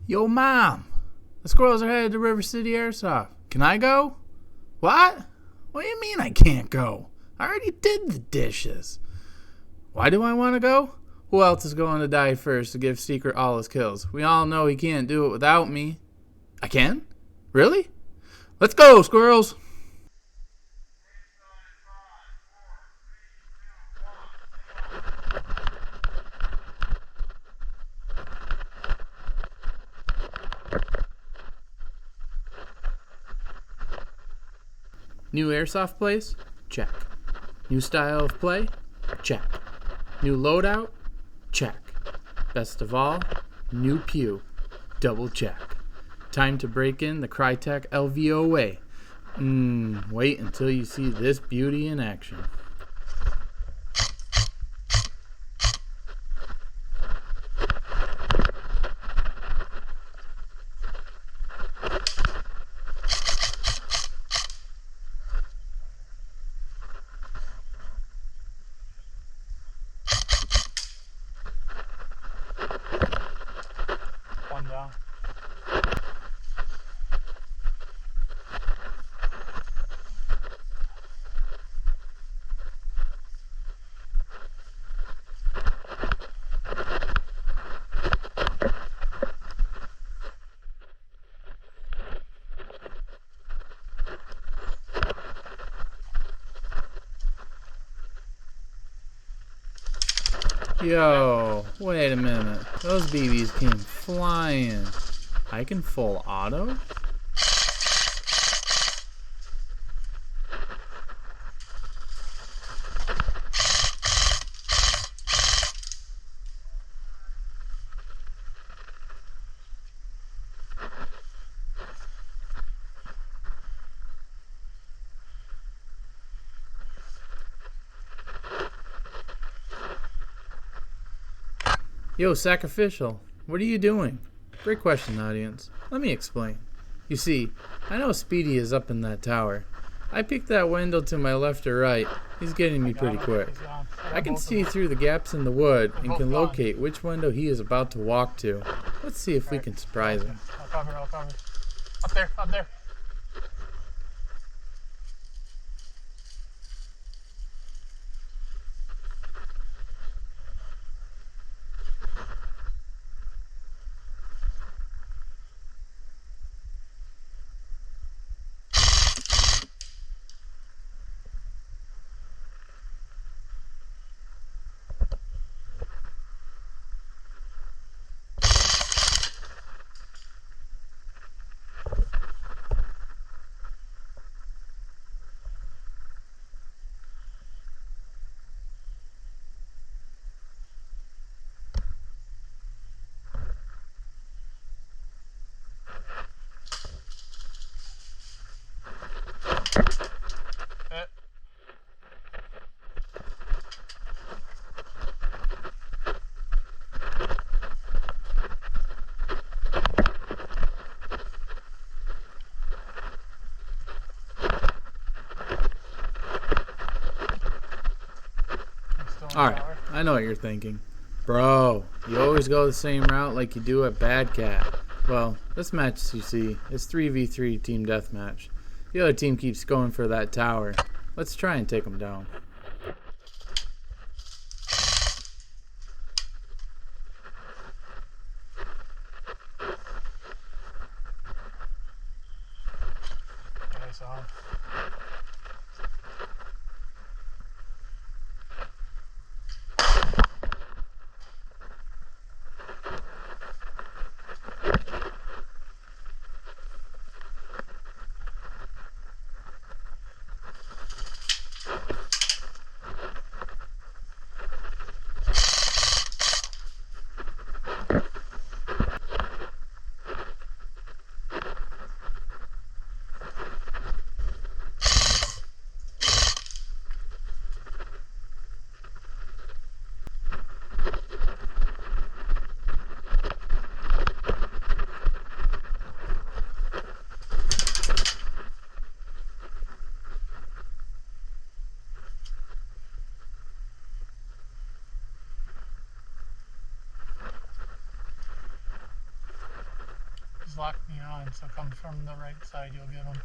Yo, Mom, the Squirrels are headed to River City Airsoft. Can I go? What? What do you mean I can't go? I already did the dishes. Why do I want to go? Who else is going to die first to give Secret all his kills? We all know he can't do it without me. I can? Really? Let's go, Squirrels! New airsoft place? Check. New style of play? Check. New loadout? Check. Best of all, new pew. Double check. Time to break in the Crytek LVOA. Wait until you see this beauty in action. One down. Yo, wait a minute. Those BBs came flying. I can full auto? Yo, Sacrificial, what are you doing? Great question, audience. Let me explain. You see, I know Speedy is up in that tower. I peeked that window to my left or right. He's getting me pretty quick. I can see through the gaps in the wood and can locate which window he is about to walk to. Let's see if we can surprise him. I'll cover. Up there. Alright, I know what you're thinking. Bro, you always go the same route like you do at Bad Cat. Well, this match, you see, is 3v3 team deathmatch. The other team keeps going for that tower. Let's try and take them down. Okay, so block me on, so come from the right side, you'll get them.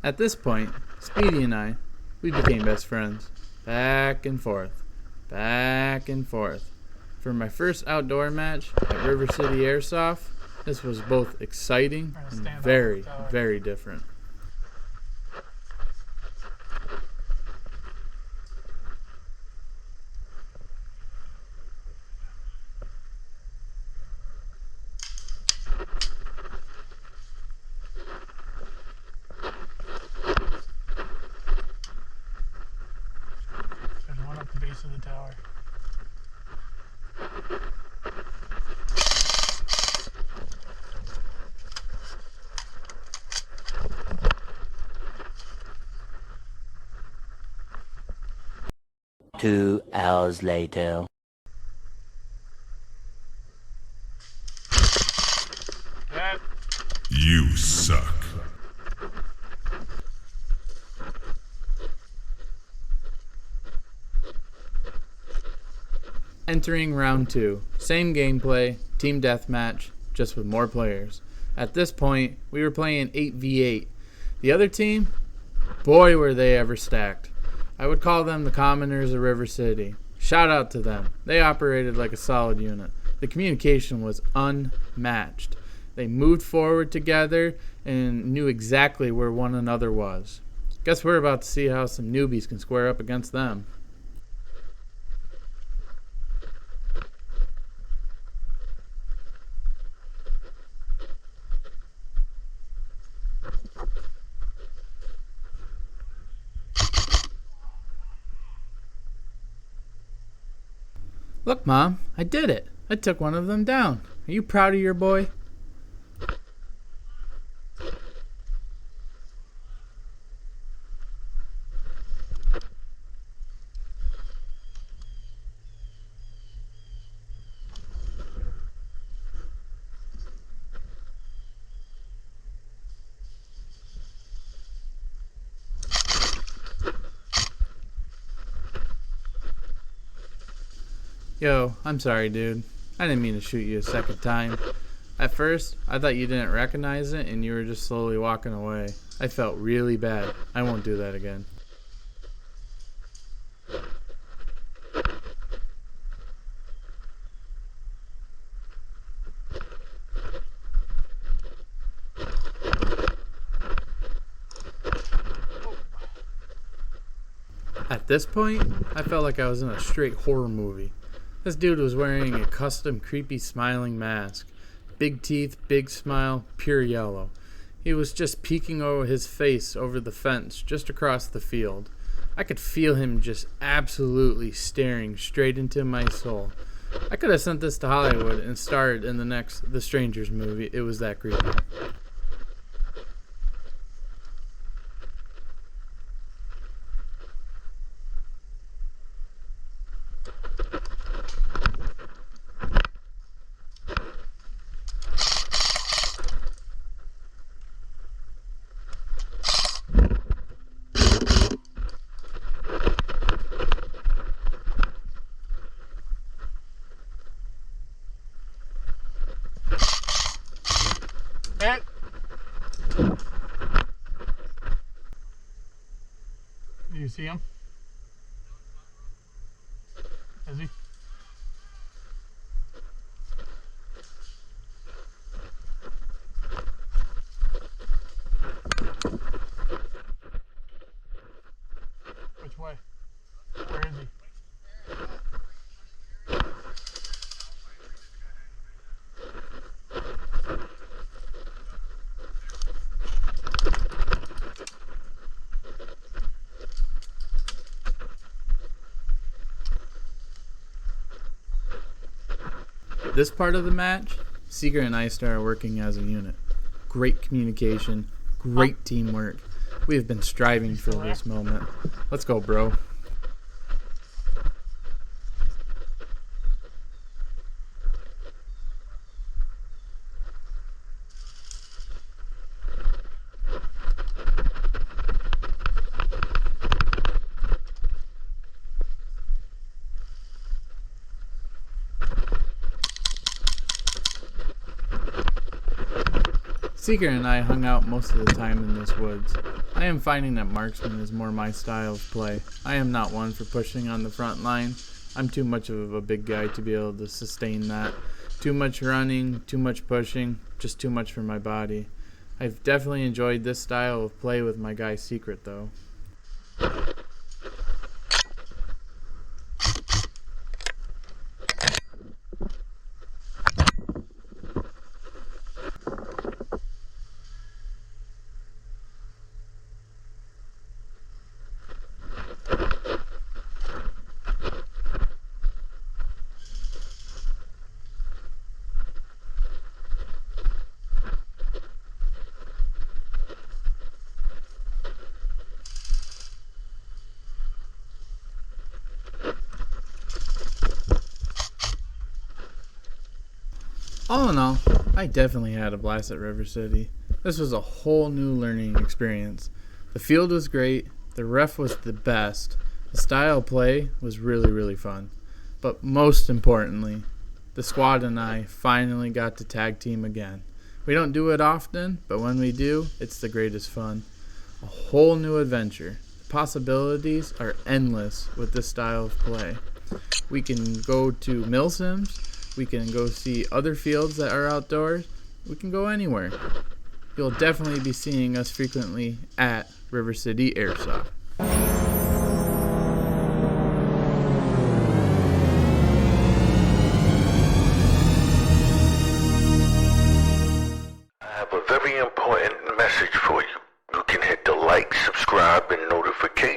At this point, Speedy and I, we became best friends. Back and forth. Back and forth. For my first outdoor match at River City Airsoft, this was both exciting and very, very different. There's one at the base of the tower. Two hours later. That You suck. Entering round 2. Same gameplay, team deathmatch, just with more players. At this point, we were playing 8v8. The other team, boy were they ever stacked. I would call them the commoners of River City. Shout out to them. They operated like a solid unit. The communication was unmatched. They moved forward together and knew exactly where one another was. Guess we're about to see how some newbies can square up against them. Look, Mom, I did it. I took one of them down. Are you proud of your boy? Yo, I'm sorry, dude. I didn't mean to shoot you a second time. At first, I thought you didn't recognize it and you were just slowly walking away. I felt really bad. I won't do that again. At this point, I felt like I was in a straight horror movie. This dude was wearing a custom creepy smiling mask. Big teeth, big smile, pure yellow. He was just peeking over his face over the fence just across the field. I could feel him just absolutely staring straight into my soul. I could have sent this to Hollywood and starred in the next The Strangers movie. It was that creepy. hit. Do you see him? Is he? Which way? Where is he? This part of the match, Seeker and I started working as a unit. Great communication, great teamwork. We have been striving for this moment. Let's go, bro. Seeker and I hung out most of the time in this woods. I am finding that Marksman is more my style of play. I am not one for pushing on the front line. I'm too much of a big guy to be able to sustain that. Too much running, too much pushing, just too much for my body. I've definitely enjoyed this style of play with my guy Secret though. All in all, I definitely had a blast at River City. This was a whole new learning experience. The field was great, the ref was the best, the style of play was really fun. But most importantly, the squad and I finally got to tag team again. We don't do it often, but when we do, it's the greatest fun. A whole new adventure. The possibilities are endless with this style of play. We can go to mill sims. We can go see other fields that are outdoors. We can go anywhere. You'll definitely be seeing us frequently at River City Airsoft. I have a very important message for you. You can hit the like, subscribe, and notification